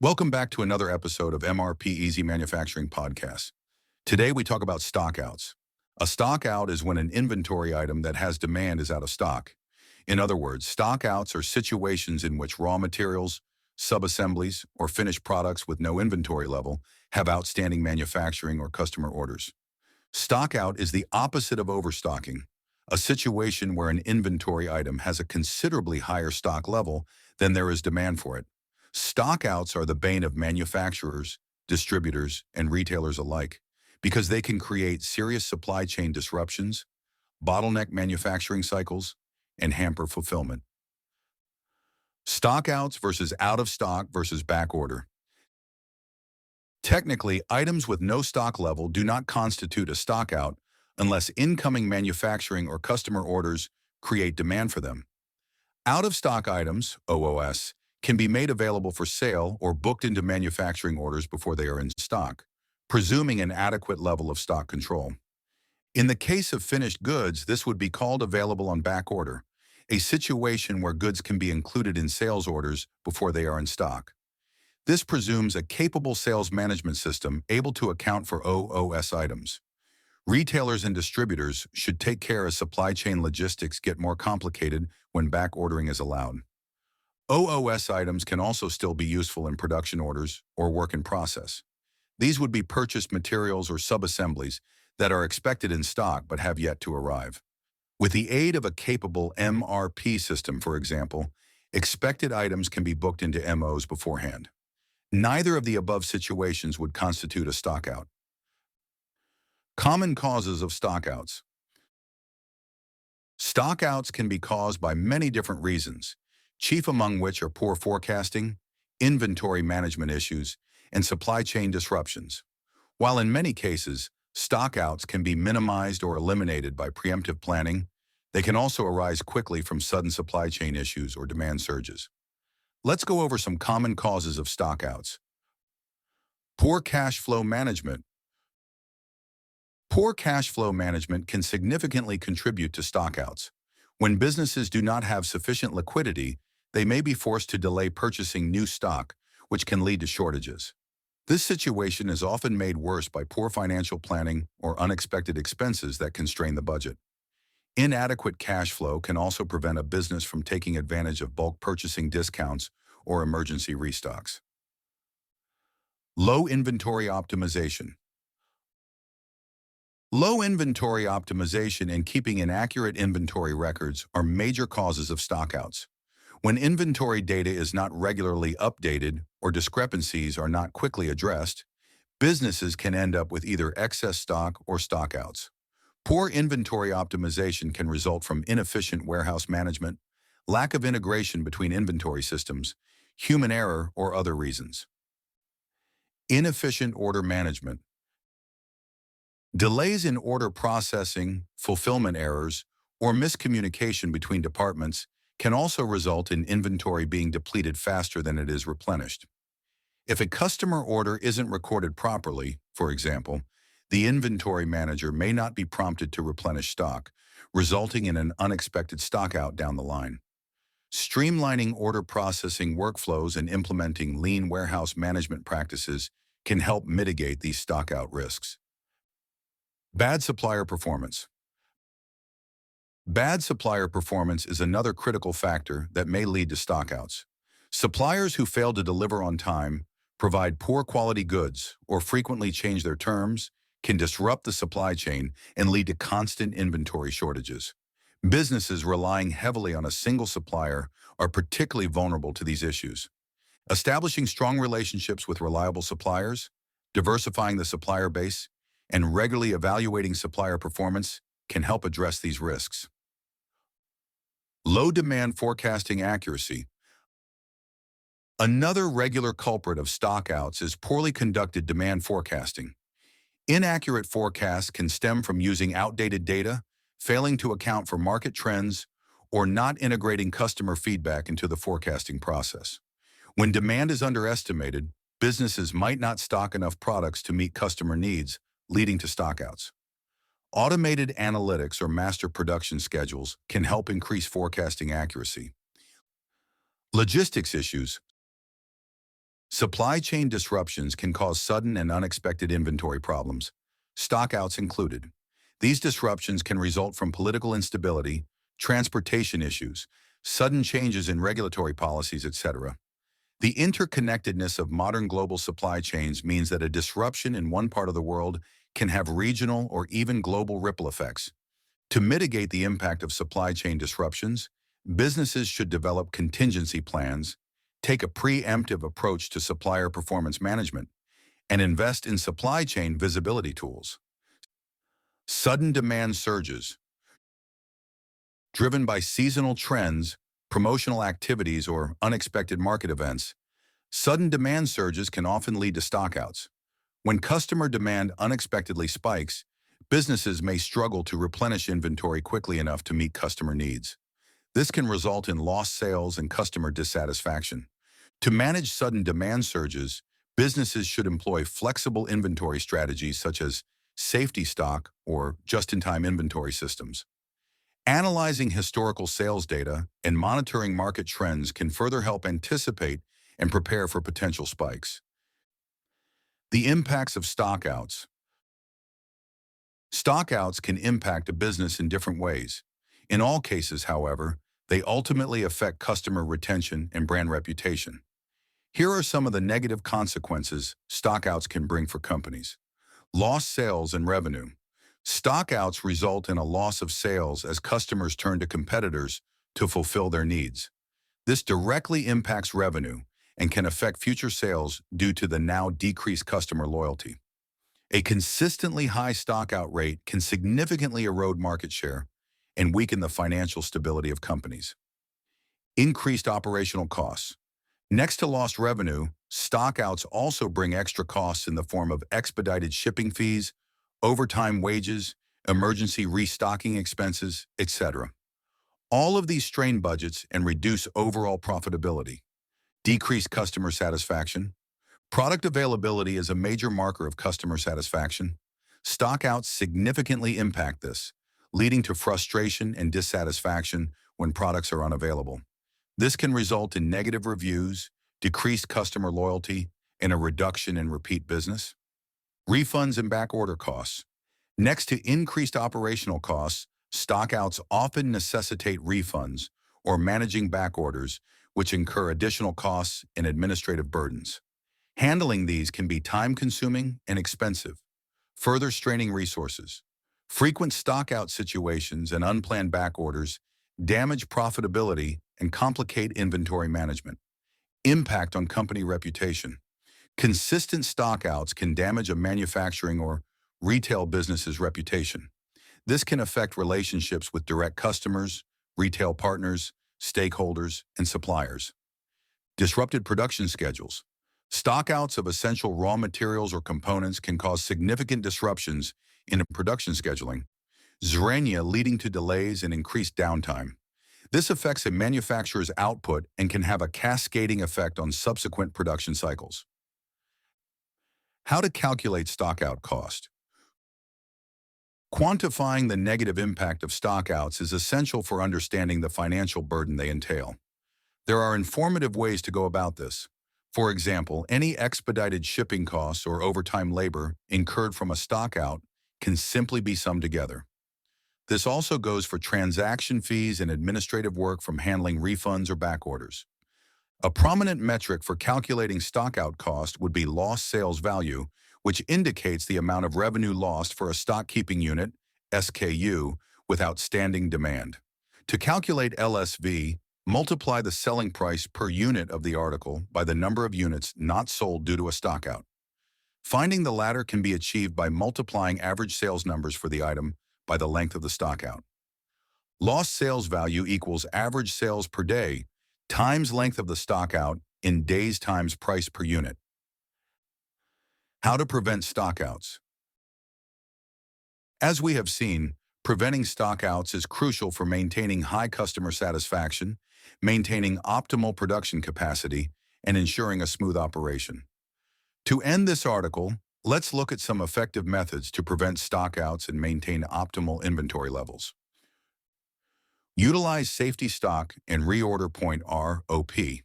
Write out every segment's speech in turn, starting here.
Welcome back to another episode of MRP Easy Manufacturing Podcast. Today we talk about stockouts. A stockout is when an inventory item that has demand is out of stock. In other words, stockouts are situations in which raw materials, subassemblies, or finished products with no inventory level have outstanding manufacturing or customer orders. Stockout is the opposite of overstocking, a situation where an inventory item has a considerably higher stock level than there is demand for it. Stockouts are the bane of manufacturers, distributors, and retailers alike because they can create serious supply chain disruptions, bottleneck manufacturing cycles, and hamper fulfillment. Stockouts versus out of stock versus back order. Technically, items with no stock level do not constitute a stockout unless incoming manufacturing or customer orders create demand for them. Out-of-stock items, OOS, can be made available for sale or booked into manufacturing orders before they are in stock, presuming an adequate level of stock control. In the case of finished goods, this would be called available on back order, a situation where goods can be included in sales orders before they are in stock. This presumes a capable sales management system able to account for OOS items. Retailers and distributors should take care as supply chain logistics get more complicated when back ordering is allowed. OOS items can also still be useful in production orders or work in process. These would be purchased materials or subassemblies that are expected in stock but have yet to arrive. With the aid of a capable MRP system, for example, expected items can be booked into MOs beforehand. Neither of the above situations would constitute a stockout. Common causes of stockouts. Stockouts can be caused by many different reasons, chief among which are poor forecasting, inventory management issues, and supply chain disruptions. While in many cases, stockouts can be minimized or eliminated by preemptive planning, they can also arise quickly from sudden supply chain issues or demand surges. Let's go over some common causes of stockouts. Poor cash flow management. Poor cash flow management can significantly contribute to stockouts. When businesses do not have sufficient liquidity, they may be forced to delay purchasing new stock, which can lead to shortages. This situation is often made worse by poor financial planning or unexpected expenses that constrain the budget. Inadequate cash flow can also prevent a business from taking advantage of bulk purchasing discounts or emergency restocks. Low inventory optimization. Low inventory optimization and keeping inaccurate inventory records are major causes of stockouts. When inventory data is not regularly updated or discrepancies are not quickly addressed, businesses can end up with either excess stock or stockouts. Poor inventory optimization can result from inefficient warehouse management, lack of integration between inventory systems, human error, or other reasons. Inefficient order management. Delays in order processing, fulfillment errors, or miscommunication between departments can also result in inventory being depleted faster than it is replenished. If a customer order isn't recorded properly, for example, the inventory manager may not be prompted to replenish stock, resulting in an unexpected stockout down the line. Streamlining order processing workflows and implementing lean warehouse management practices can help mitigate these stockout risks. Bad supplier performance. Bad supplier performance is another critical factor that may lead to stockouts. Suppliers who fail to deliver on time, provide poor quality goods, or frequently change their terms can disrupt the supply chain and lead to constant inventory shortages. Businesses relying heavily on a single supplier are particularly vulnerable to these issues. Establishing strong relationships with reliable suppliers, diversifying the supplier base, and regularly evaluating supplier performance can help address these risks. Low demand forecasting accuracy. Another regular culprit of stockouts is poorly conducted demand forecasting. Inaccurate forecasts can stem from using outdated data, failing to account for market trends, or not integrating customer feedback into the forecasting process. When demand is underestimated, businesses might not stock enough products to meet customer needs, leading to stockouts. Automated analytics or master production schedules can help increase forecasting accuracy. Logistics issues. Supply chain disruptions can cause sudden and unexpected inventory problems, stockouts included. These disruptions can result from political instability, transportation issues, sudden changes in regulatory policies, etc. The interconnectedness of modern global supply chains means that a disruption in one part of the world can have regional or even global ripple effects. To mitigate the impact of supply chain disruptions, businesses should develop contingency plans, take a preemptive approach to supplier performance management, and invest in supply chain visibility tools. Sudden demand surges, driven by seasonal trends, promotional activities, or unexpected market events. Sudden demand surges can often lead to stockouts. When customer demand unexpectedly spikes, businesses may struggle to replenish inventory quickly enough to meet customer needs. This can result in lost sales and customer dissatisfaction. To manage sudden demand surges, businesses should employ flexible inventory strategies such as safety stock or just-in-time inventory systems. Analyzing historical sales data and monitoring market trends can further help anticipate and prepare for potential spikes. The impacts of stockouts. Stockouts can impact a business in different ways. In all cases, however, they ultimately affect customer retention and brand reputation. Here are some of the negative consequences stockouts can bring for companies. Lost sales and revenue. Stockouts result in a loss of sales as customers turn to competitors to fulfill their needs. This directly impacts revenue and can affect future sales due to the now decreased customer loyalty. A consistently high stockout rate can significantly erode market share and weaken the financial stability of companies. Increased operational costs. Next to lost revenue, stockouts also bring extra costs in the form of expedited shipping fees, overtime wages, emergency restocking expenses, etc. All of these strain budgets and reduce overall profitability. Decreased customer satisfaction. Product availability is a major marker of customer satisfaction. Stockouts significantly impact this, leading to frustration and dissatisfaction when products are unavailable. This can result in negative reviews, decreased customer loyalty, and a reduction in repeat business. Refunds and backorder costs. Next to increased operational costs, stockouts often necessitate refunds or managing backorders, which incur additional costs and administrative burdens. Handling these can be time-consuming and expensive, further straining resources. Frequent stockout situations and unplanned backorders damage profitability and complicate inventory management. Impact on company reputation. Consistent stockouts can damage a manufacturing or retail business's reputation. This can affect relationships with direct customers, retail partners, stakeholders, and suppliers. Disrupted production schedules. Stockouts of essential raw materials or components can cause significant disruptions in production scheduling, leading to delays and increased downtime. This affects a manufacturer's output and can have a cascading effect on subsequent production cycles. How to calculate stockout cost. Quantifying the negative impact of stockouts is essential for understanding the financial burden they entail. There are informative ways to go about this. For example, any expedited shipping costs or overtime labor incurred from a stockout can simply be summed together. This also goes for transaction fees and administrative work from handling refunds or backorders. A prominent metric for calculating stockout cost would be lost sales value, which indicates the amount of revenue lost for a stock keeping unit, SKU, with outstanding demand. To calculate LSV, multiply the selling price per unit of the article by the number of units not sold due to a stockout. Finding the latter can be achieved by multiplying average sales numbers for the item by the length of the stockout. Lost sales value equals average sales per day times length of the stockout in days times price per unit. How to prevent stockouts. As we have seen, preventing stockouts is crucial for maintaining high customer satisfaction, maintaining optimal production capacity, and ensuring a smooth operation. To end this article, let's look at some effective methods to prevent stockouts and maintain optimal inventory levels. Utilize safety stock and reorder point ROP.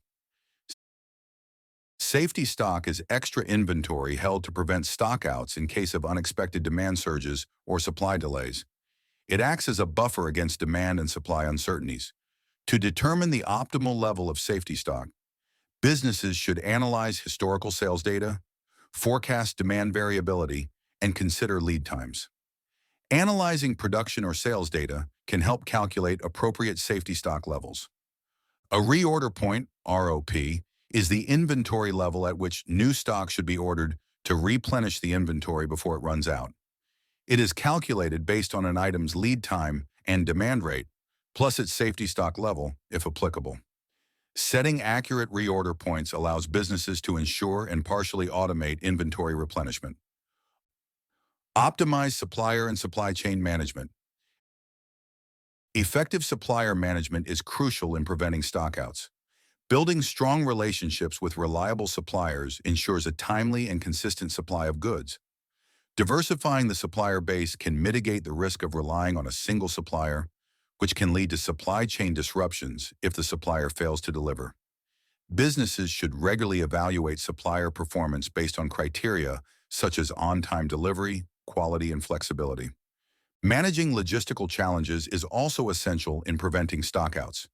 Safety stock is extra inventory held to prevent stockouts in case of unexpected demand surges or supply delays. It acts as a buffer against demand and supply uncertainties. To determine the optimal level of safety stock, businesses should analyze historical sales data, forecast demand variability, and consider lead times. Analyzing production or sales data can help calculate appropriate safety stock levels. A reorder point, ROP, is the inventory level at which new stock should be ordered to replenish the inventory before it runs out. It is calculated based on an item's lead time and demand rate, plus its safety stock level, if applicable. Setting accurate reorder points allows businesses to ensure and partially automate inventory replenishment. Optimize supplier and supply chain management. Effective supplier management is crucial in preventing stockouts. Building strong relationships with reliable suppliers ensures a timely and consistent supply of goods. Diversifying the supplier base can mitigate the risk of relying on a single supplier, which can lead to supply chain disruptions if the supplier fails to deliver. Businesses should regularly evaluate supplier performance based on criteria such as on-time delivery, quality, and flexibility. Managing logistical challenges is also essential in preventing stockouts.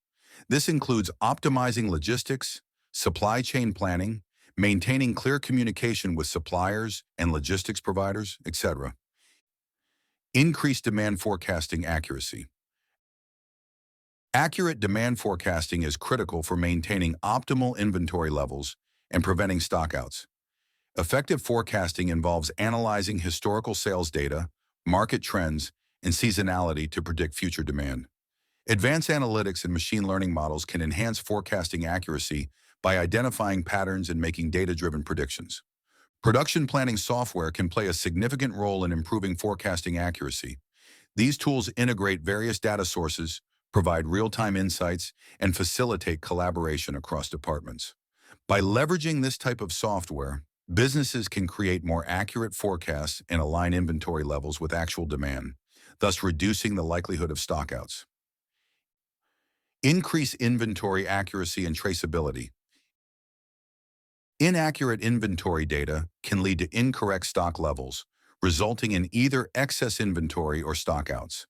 This includes optimizing logistics, supply chain planning, maintaining clear communication with suppliers and logistics providers, etc. Increase demand forecasting accuracy. Accurate demand forecasting is critical for maintaining optimal inventory levels and preventing stockouts. Effective forecasting involves analyzing historical sales data, market trends, and seasonality to predict future demand. Advanced analytics and machine learning models can enhance forecasting accuracy by identifying patterns and making data-driven predictions. Production planning software can play a significant role in improving forecasting accuracy. These tools integrate various data sources, provide real-time insights, and facilitate collaboration across departments. By leveraging this type of software, businesses can create more accurate forecasts and align inventory levels with actual demand, thus reducing the likelihood of stockouts. Increase inventory accuracy and traceability. Inaccurate inventory data can lead to incorrect stock levels, resulting in either excess inventory or stockouts.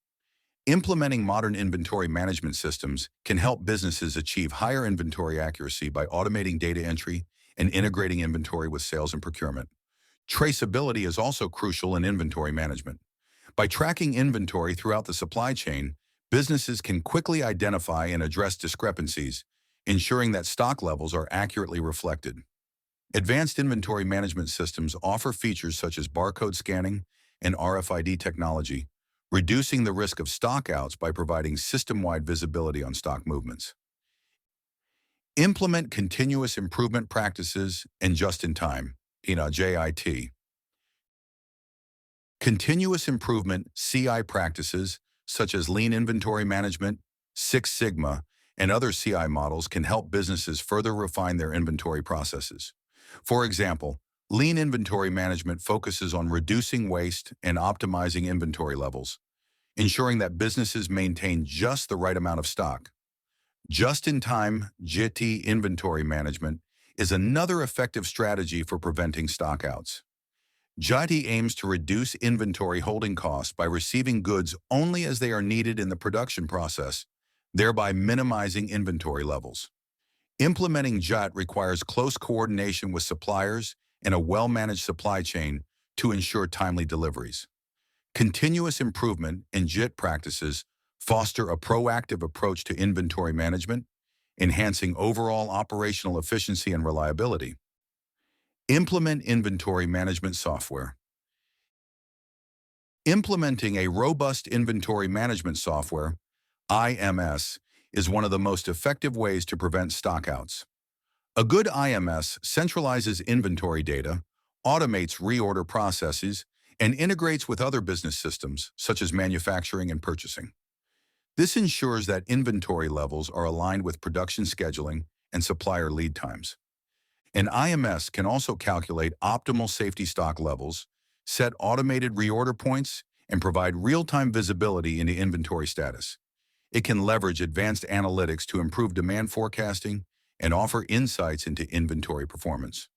Implementing modern inventory management systems can help businesses achieve higher inventory accuracy by automating data entry and integrating inventory with sales and procurement. Traceability is also crucial in inventory management. By tracking inventory throughout the supply chain, businesses can quickly identify and address discrepancies, ensuring that stock levels are accurately reflected. Advanced inventory management systems offer features such as barcode scanning and RFID technology, reducing the risk of stockouts by providing system-wide visibility on stock movements. Implement continuous improvement practices and just-in-time, JIT. Continuous improvement, CI practices, such as lean inventory management, Six Sigma, and other CI models can help businesses further refine their inventory processes. For example, lean inventory management focuses on reducing waste and optimizing inventory levels, ensuring that businesses maintain just the right amount of stock. Just-in-time JIT inventory management is another effective strategy for preventing stockouts. JIT aims to reduce inventory holding costs by receiving goods only as they are needed in the production process, thereby minimizing inventory levels. Implementing JIT requires close coordination with suppliers and a well-managed supply chain to ensure timely deliveries. Continuous improvement and JIT practices foster a proactive approach to inventory management, enhancing overall operational efficiency and reliability. Implement inventory management software. Implementing a robust inventory management software, IMS, is one of the most effective ways to prevent stockouts. A good IMS centralizes inventory data, automates reorder processes, and integrates with other business systems, such as manufacturing and purchasing. This ensures that inventory levels are aligned with production scheduling and supplier lead times. An IMS can also calculate optimal safety stock levels, set automated reorder points, and provide real-time visibility into inventory status. It can leverage advanced analytics to improve demand forecasting and offer insights into inventory performance.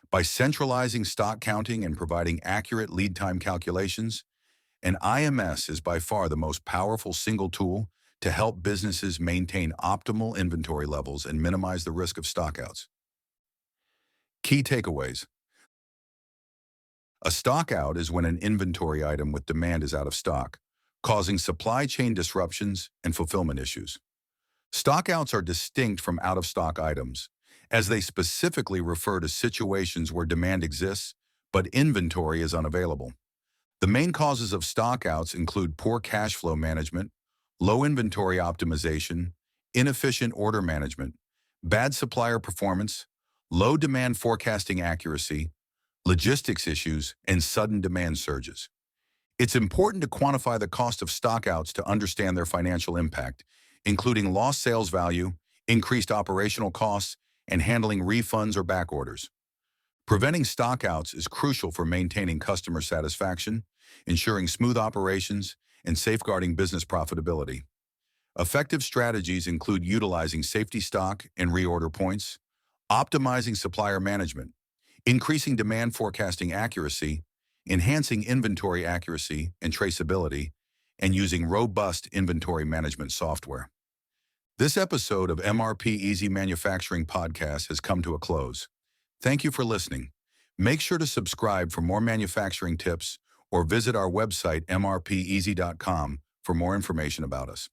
By centralizing stock counting and providing accurate lead time calculations, an IMS is by far the most powerful single tool to help businesses maintain optimal inventory levels and minimize the risk of stockouts. Key takeaways. A stockout is when an inventory item with demand is out of stock, causing supply chain disruptions and fulfillment issues. Stockouts are distinct from out-of-stock items, as they specifically refer to situations where demand exists, but inventory is unavailable. The main causes of stockouts include poor cash flow management, low inventory optimization, inefficient order management, bad supplier performance, low demand forecasting accuracy, logistics issues, and sudden demand surges. It's important to quantify the cost of stockouts to understand their financial impact, including lost sales value, increased operational costs, and handling refunds or back orders. Preventing stockouts is crucial for maintaining customer satisfaction, ensuring smooth operations, and safeguarding business profitability. Effective strategies include utilizing safety stock and reorder points, optimizing supplier management, increasing demand forecasting accuracy, enhancing inventory accuracy and traceability, and using robust inventory management software. This episode of MRP Easy Manufacturing Podcast has come to a close. Thank you for listening. Make sure to subscribe for more manufacturing tips or visit our website mrpeasy.com for more information about us.